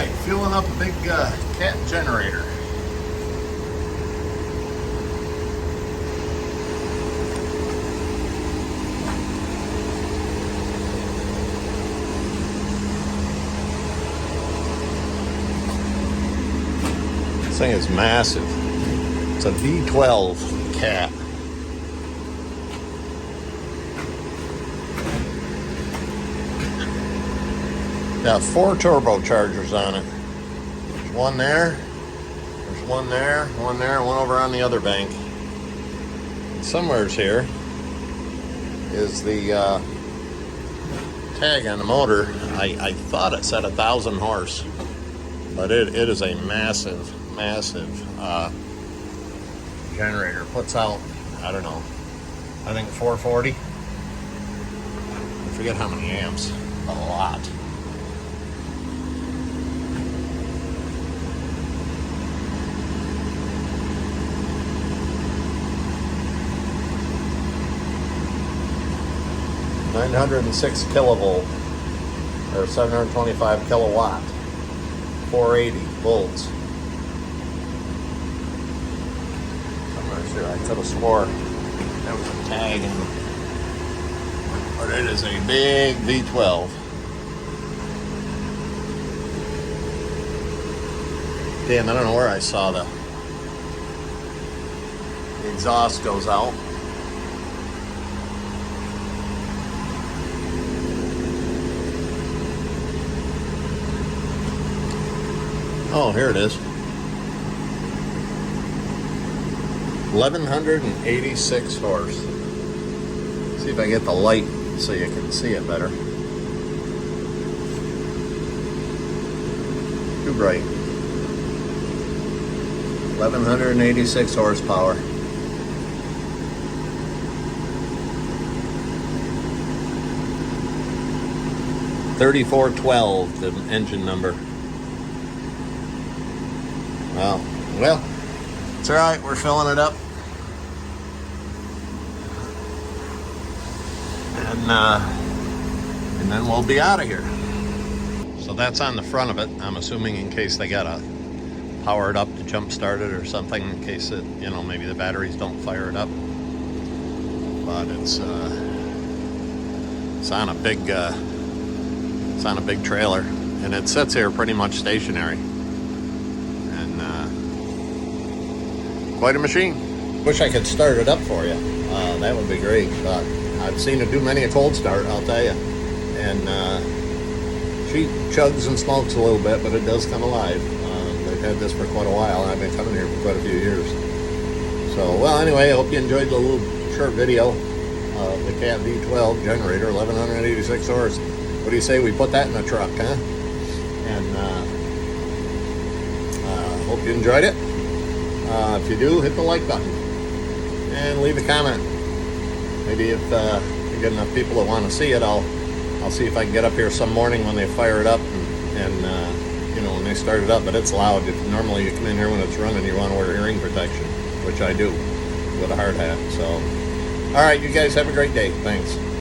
Alright, fueling up a big cat generator. This thing is massive. It's a V12 cat. Got 4 turbochargers on it. There's one there, there's one there, one there, and one over on the other bank. And somewhere's here is the tag on the motor. I thought it said 1,000 horse, but it is a massive generator. Puts out, I don't know, I think 440. I forget how many amps. A lot. (906 kilovolt) or 725 kilowatt, 480 volts. I'm not sure. I could have swore there was a tag in it, but it is a big V12. Damn, I don't know where I saw the exhaust goes out. Oh, here it is. 1,186 horse. See if I get the light so you can see it better. Too bright. 1,186 horsepower. $3412, the engine number. Well, it's all right. We're filling it up, and then we'll be out of here. So that's on the front of it. I'm assuming in case they gotta power it up to jump start it or something, in case it, you know, maybe the batteries don't fire it up. But it's on a big trailer, and it sits here pretty much stationary. Quite a machine. Wish I could start it up for you. That would be great. I've seen it do many a cold start, I'll tell you. And she chugs and smokes a little bit, but it does come alive. They've had this for quite a while, and I've been coming here for quite a few years. So, well, anyway, I hope you enjoyed the little short video of the Cat V12 generator, 1,186 horse. What do you say we put that in a truck, huh? And hope you enjoyed it. If you do, hit the like button and leave a comment. Maybe if you get enough people that want to see it, I'll see if I can get up here some morning when they fire it up and you know, when they start it up. But it's loud. Normally you come in here when it's running, you want to wear hearing protection, which I do with a hard hat. So, all right, you guys have a great day. Thanks.